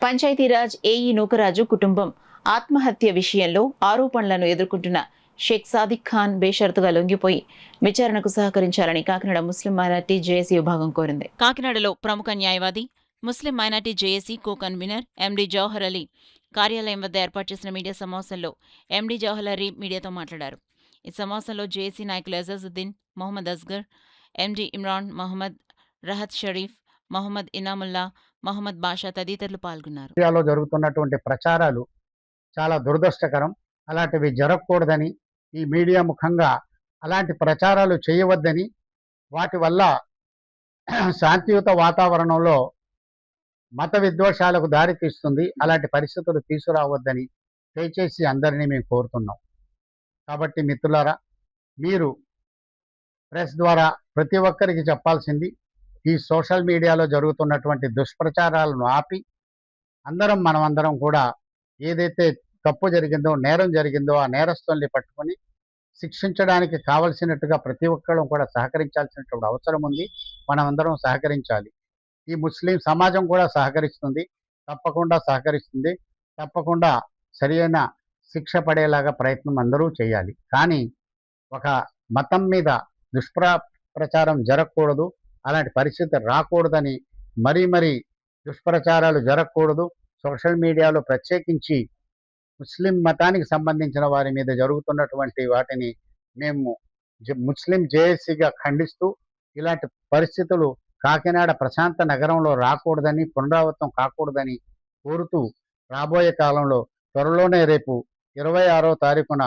Panchayati Raj AE Nookaraju కుటుంబం ఆత్మహత్య విషయంలో ఆరోపణలను ఎదుర్కొంటున్న షేక్ సాదిక్ ఖాన్ బేషరతుగా లొంగిపోయి విచారణకు సహకరించాలని కాకినాడ ముస్లిం మైనార్టీ జేఏసీ విభాగం కోరింది. కాకినాడలో ప్రముఖ న్యాయవాది, Muslim minority JAC co convener MD Jawahar Ali కార్యాలయం వద్ద ఏర్పాటు చేసిన మీడియా సమావేశంలో ఎండీ జవహర్ అలీ మీడియాతో మాట్లాడారు. ఈ సమావేశంలో జేఏసీ నాయకులు అజాజుద్దీన్, మొహమ్మద్ అస్గర్, ఎండీ ఇమ్రాన్ మహమ్మద్, రహత్ షరీఫ్, మొహమ్మద్ ఇనాముల్లా, మహమ్మద్ బాషా తదితరులు పాల్గొన్నారు. ఇండియాలో జరుగుతున్నటువంటి ప్రచారాలు చాలా దురదృష్టకరం. అలాంటివి జరగకూడదని, ఈ మీడియా ముఖంగా అలాంటి ప్రచారాలు చేయవద్దని, వాటి వల్ల శాంతియుత వాతావరణంలో మత విద్వేషాలకు దారి తీస్తుంది. అలాంటి పరిస్థితులు తీసుకురావద్దని దయచేసి అందరినీ మేము కోరుతున్నాం. కాబట్టి మిత్రులారా, మీరు ప్రెస్ ద్వారా ప్రతి ఒక్కరికి చెప్పాల్సింది, ఈ సోషల్ మీడియాలో జరుగుతున్నటువంటి దుష్ప్రచారాలను ఆపి మనమందరం కూడా ఏదైతే తప్పు జరిగిందో, నేరం జరిగిందో ఆ నేరస్తుల్ని పట్టుకొని శిక్షించడానికి కావలసినట్టుగా ప్రతి ఒక్కళ్ళం కూడా సహకరించాల్సినటువంటి అవసరం ఉంది. మనమందరం సహకరించాలి. ఈ ముస్లిం సమాజం కూడా సహకరిస్తుంది, తప్పకుండా సహకరిస్తుంది. తప్పకుండా సరియైన శిక్ష పడేలాగా ప్రయత్నం అందరూ చేయాలి. కానీ ఒక మతం మీద దుష్ప్రచారం జరగకూడదు, అలాంటి పరిస్థితి రాకూడదని, మరీ దుష్ప్రచారాలు జరగకూడదు. సోషల్ మీడియాలో ప్రత్యేకించి ముస్లిం మతానికి సంబంధించిన వారి మీద జరుగుతున్నటువంటి వాటిని మేము ముస్లిం జేఏసీగా ఖండిస్తూ, ఇలాంటి పరిస్థితులు కాకినాడ ప్రశాంత నగరంలో రాకూడదని, పునరావృతం కాకూడదని కోరుతూ, రాబోయే కాలంలో త్వరలోనే రేపు 26వ తారీఖున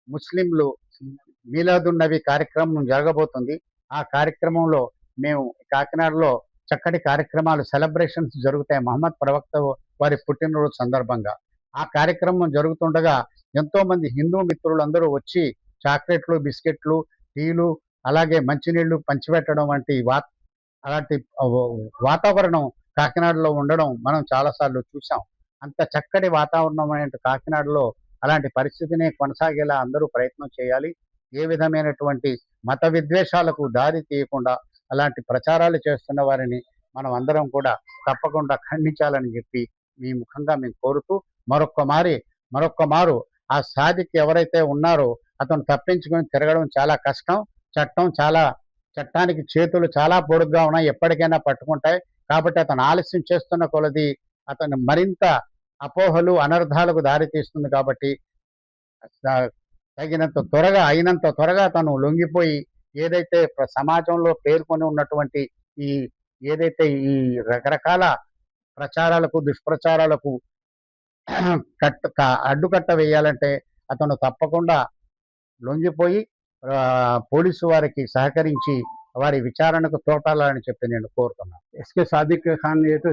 ముస్లింలు మీలాదున్ నబీ కార్యక్రమం జరగబోతుంది. ఆ కార్యక్రమంలో మేము కాకినాడలో చక్కటి కార్యక్రమాలు, సెలబ్రేషన్స్ జరుగుతాయి మహమ్మద్ ప్రవక్త వారి పుట్టినరోజు సందర్భంగా. ఆ కార్యక్రమం జరుగుతుండగా ఎంతోమంది హిందూ మిత్రులందరూ వచ్చి చాక్లెట్లు, బిస్కెట్లు, టీలు, అలాగే మంచినీళ్లు పంచిపెట్టడం వంటి అలాంటి వాతావరణం కాకినాడలో ఉండడం మనం చాలాసార్లు చూసాం. అంత చక్కటి వాతావరణం కాకినాడలో అలాంటి పరిస్థితిని కొనసాగేలా అందరూ ప్రయత్నం చేయాలి. ఏ విధమైనటువంటి మత విద్వేషాలకు దారి తీయకుండా అలాంటి ప్రచారాలు చేస్తున్న వారిని మనం అందరం కూడా తప్పకుండా ఖండించాలని చెప్పి మీ ముఖంగా మేము కోరుతూ, మరొక్క మారు ఆ సాదిక్ ఎవరైతే ఉన్నారో అతను తప్పించుకొని తిరగడం చాలా కష్టం. చట్టానికి చేతులు చాలా పొడుగ్గా ఉన్నాయి, ఎప్పటికైనా పట్టుకుంటాయి. కాబట్టి అతను ఆలస్యం చేస్తున్న కొలది అతను మరింత అపోహలు, అనర్థాలకు దారి తీస్తుంది. కాబట్టి అయినంత త్వరగా తను లొంగిపోయి ఏదైతే సమాజంలో పేర్కొని ఉన్నటువంటి ఏదైతే ఈ రకరకాల ప్రచారాలకు, దుష్ప్రచారాలకు అడ్డుకట్ట వేయాలంటే అతను తప్పకుండా లొంగిపోయి పోలీసు వారికి సహకరించి వారి విచారణకు తోటాలని చెప్పి నేను కోరుతున్నాను. ఎస్కే సాదిక్ ఖాన్ అయితే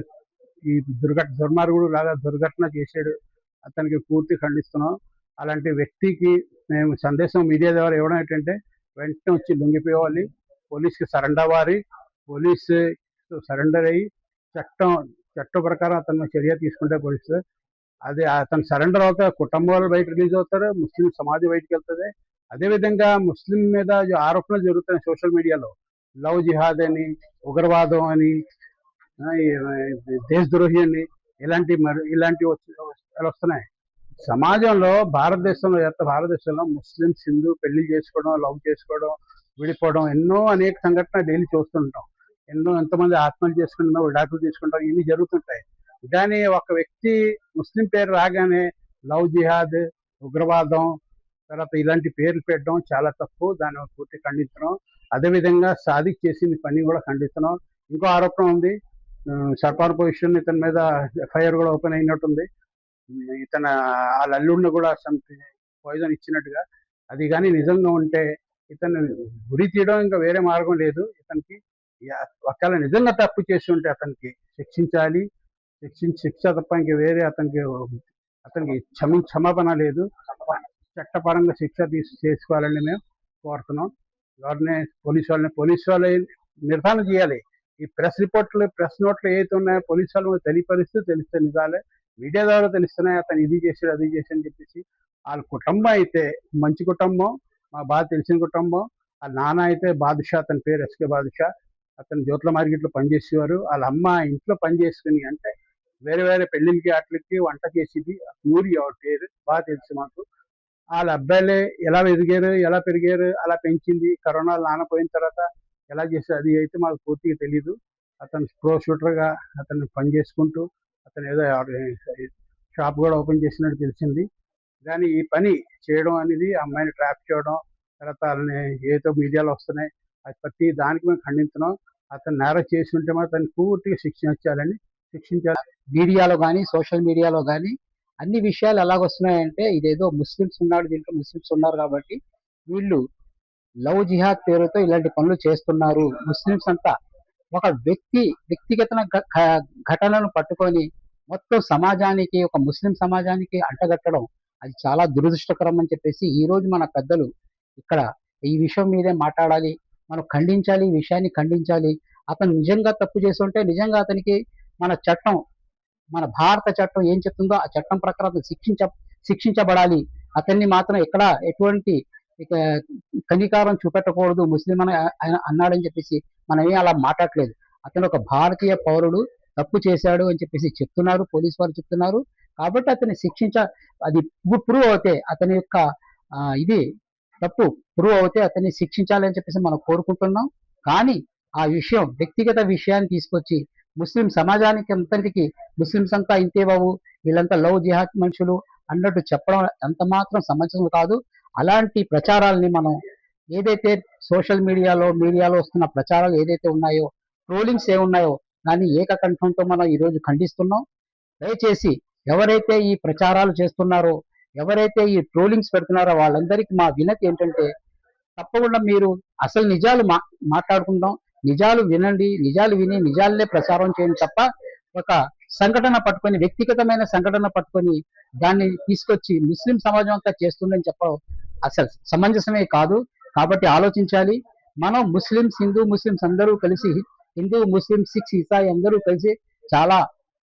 ఈ దుర్మార్గుడు లాగా దుర్ఘటన చేశాడు, అతనికి పూర్తి ఖండిస్తున్నాం. అలాంటి వ్యక్తికి మేము సందేశం మీడియా ద్వారా ఇవ్వడం ఏంటంటే, వెంటనే వచ్చి లొంగిపోవాలి, పోలీస్కి సరెండర్ అవ్వాలి, పోలీసు సరెండర్ అయ్యి చట్ట ప్రకారం అతను చర్య తీసుకుంటే పోలీసు అదే అతను సరెండర్ అవుతారు, కుటుంబం వాళ్ళు బయట రిలీజ్ అవుతారు, ముస్లిం సమాజం బయటకు వెళ్తుంది. అదేవిధంగా ముస్లిం మీద ఆరోపణలు జరుగుతున్నాయి సోషల్ మీడియాలో, లవ్ జిహాద్ అని, ఉగ్రవాదం అని, దేశద్రోహి అని, ఇలాంటివి వస్తున్నాయి సమాజంలో. భారతదేశంలో ముస్లిమ్స్, హిందూ పెళ్లి చేసుకోవడం, లవ్ చేసుకోవడం, విడిపోవడం అనేక సంఘటనలు డైలీ చూస్తుంటాం. ఎంతమంది ఆత్మహత్య చేసుకుంటున్నాం, విడాకులు తీసుకుంటాం, ఇన్ని జరుగుతుంటాయి. కానీ ఒక వ్యక్తి ముస్లిం పేరు రాగానే లవ్ జిహాద్, ఉగ్రవాదం, తర్వాత ఇలాంటి పేర్లు పెట్టడం చాలా తప్పు. దాన్ని పూర్తి ఖండిస్తున్నాం. అదేవిధంగా సాదిక్ చేసిన పని కూడా ఖండిస్తున్నాం. ఇంకో ఆరోపణ ఉంది, సర్పాన్ పొజిషన్ ఇతని మీద ఎఫ్ఐఆర్ కూడా ఓపెన్ అయినట్టుంది. వాళ్ళ అల్లుడిని కూడా పాయిజన్ ఇచ్చినట్టుగా. అది కానీ నిజంగా ఉంటే ఇతను గురి తీయడం ఇంకా వేరే మార్గం లేదు. ఇతనికి ఒకవేళ నిజంగా తప్పు చేసి ఉంటే అతనికి శిక్షించాలి. శిక్ష తప్ప ఇంక వేరే అతనికి క్షమాపణ లేదు. చట్టపరంగా శిక్ష చేసుకోవాలని మేము కోరుతున్నాం. పోలీసు వాళ్ళని నిర్ధారణ చేయాలి. ఈ ప్రెస్ నోట్లు ఏవైతే ఉన్నాయో పోలీసు వాళ్ళు తెలిస్తే నిజాలే మీడియా ద్వారా తెలుస్తున్నాయి. అతను ఇది చేశాడు, అది చేశాడు అని చెప్పేసి. వాళ్ళ కుటుంబం అయితే మంచి కుటుంబం, మా బాగా తెలిసిన కుటుంబం. వాళ్ళ నాన్న అయితే బాదుషా, అతని పేరు ఎస్కే బాదుషా, అతను జ్యోతుల మార్కెట్లో పనిచేసేవారు. వాళ్ళ అమ్మ ఇంట్లో పని చేసుకుని, అంటే వేరే వేరే పెళ్ళిళ్ళకి వాటికి వంట చేసేది ఊరి ఎవరి పేరు బాగా తెలుసు మాకు. వాళ్ళ అబ్బాయిలే ఎలా ఎదిగారు, ఎలా పెరిగారు, అలా పెంచింది, కరోనా నానపోయిన తర్వాత ఎలా చేశారు అది అయితే మాకు పూర్తిగా తెలీదు. అతను ప్రో షూటర్గా అతను పని చేసుకుంటూ అతను ఏదో షాప్ కూడా ఓపెన్ చేసినట్టు తెలిసింది. కానీ ఈ పని చేయడం అనేది ఆ అమ్మాయిని ట్రాప్ చేయడం, తర్వాత వాళ్ళని ఏదో మీడియాలో వస్తున్నాయి, అది ప్రతి దానికి మేము ఖండించున్నాం. అతను నేరం చేసి ఉంటే మాత్రం అతన్ని పూర్తిగా శిక్షించాలని శిక్షించాలి. మీడియాలో కానీ సోషల్ మీడియాలో కానీ అన్ని విషయాలు ఎలాగొస్తున్నాయంటే ఇదేదో ముస్లిమ్స్ ఉన్నాడు దీంట్లో ముస్లిమ్స్ ఉన్నారు కాబట్టి వీళ్ళు లవ్ జిహాద్ పేరుతో ఇలాంటి పనులు చేస్తున్నారు. ముస్లిమ్స్ అంతా ఒక వ్యక్తిగత ఘటనను పట్టుకొని మొత్తం సమాజానికి ఒక ముస్లిం సమాజానికి అంటగట్టడం అది చాలా దురదృష్టకరం అని చెప్పేసి ఈ రోజు మన పెద్దలు ఇక్కడ ఈ విషయం మీదే మాట్లాడాలి. మనం ఖండించాలి, ఈ విషయాన్ని ఖండించాలి. అతను నిజంగా తప్పు చేసి ఉంటే నిజంగా అతనికి మన చట్టం, మన భారత చట్టం ఏం చెప్తుందో ఆ చట్టం ప్రకారం అతను శిక్షించబడాలి. అతన్ని మాత్రం ఎక్కడ ఎటువంటి ఇక కనికారం చూపెట్టకూడదు ముస్లిం అని ఆయన అన్నాడని చెప్పేసి మనం ఏం అలా మాట్లాడలేదు. అతను ఒక భారతీయ పౌరుడు, తప్పు చేశాడు అని చెప్పేసి చెప్తున్నారు, పోలీసు వారు చెప్తున్నారు. కాబట్టి అతన్ని అది ప్రూవ్ అవుతే అతని యొక్క ఇది తప్పు ప్రూవ్ అవుతే అతన్ని శిక్షించాలని చెప్పేసి మనం కోరుకుంటున్నాం. కానీ ఆ విషయం వ్యక్తిగత విషయాన్ని తీసుకొచ్చి ముస్లిం సమాజానికి అంతటికి ముస్లిమ్స్ అంతా ఇంతే బాబు, వీళ్ళంతా లవ్ జిహాద్ మనుషులు అన్నట్టు చెప్పడం ఎంత మాత్రం సమంజసం కాదు. అలాంటి ప్రచారాలని మనం ఏదైతే సోషల్ మీడియాలో వస్తున్న ప్రచారాలు ఏదైతే ఉన్నాయో, ట్రోలింగ్స్ ఏమున్నాయో దాన్ని ఏకకంఠంతో మనం ఈరోజు ఖండిస్తున్నాం. దయచేసి ఎవరైతే ఈ ప్రచారాలు చేస్తున్నారో, ఎవరైతే ఈ ట్రోలింగ్స్ పెడుతున్నారో వాళ్ళందరికీ మా వినతి ఏంటంటే తప్పకుండా మీరు అసలు నిజాలు మాట్లాడుకుందాం, నిజాలు వినండి, నిజాలు విని నిజాలనే ప్రచారం చేయండి తప్ప ఒక సంఘటన పట్టుకొని వ్యక్తిగతమైన సంఘటన పట్టుకొని దాన్ని తీసుకొచ్చి ముస్లిం సమాజం అంతా చేస్తుందని చెప్పడం అసలు సమంజసమే కాదు. కాబట్టి ఆలోచించాలి. మనం హిందూ ముస్లిమ్స్ అందరూ కలిసి, హిందూ ముస్లిం సిక్స్ ఇసాయి అందరూ కలిసి చాలా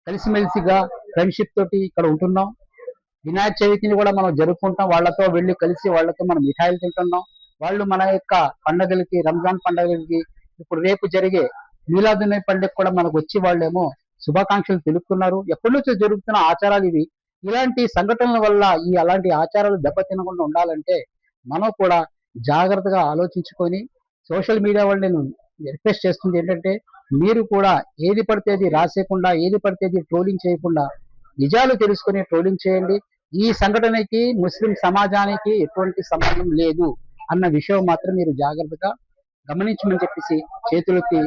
కలిసిమెలిసిగా ఫ్రెండ్షిప్ తోటి ఇక్కడ ఉంటున్నాం. వినాయక చవితిని కూడా మనం జరుపుకుంటాం, వాళ్ళతో వెళ్ళి కలిసి వాళ్ళతో మనం మిఠాయిలు తింటున్నాం. వాళ్ళు మన యొక్క పండుగలకి, రంజాన్ పండుగలకి, ఇప్పుడు రేపు జరిగే మీలాదున్నబి పండుగ కూడా మనకు వచ్చి వాళ్ళేమో శుభాకాంక్షలు తెలుపుతున్నారు. ఎప్పటి నుంచో జరుగుతున్న ఆచారాలు ఇవి. ఇలాంటి సంఘటనల వల్ల అలాంటి ఆచారాలు దెబ్బతినకుండా ఉండాలంటే మనం కూడా జాగ్రత్తగా ఆలోచించుకొని, సోషల్ మీడియా వాళ్ళు నేను రిక్వెస్ట్ చేస్తుంది ఏంటంటే మీరు కూడా ఏది పడితే అది రాసేయకుండా, ఏది పడితే అది ట్రోలింగ్ చేయకుండా నిజాలు తెలుసుకొని ట్రోలింగ్ చేయండి. ఈ సంఘటనకి ముస్లిం సమాజానికి ఎటువంటి సంబంధం లేదు అన్న విషయం మాత్రం మీరు జాగ్రత్తగా గమనించమని చెప్పేసి చేతులకి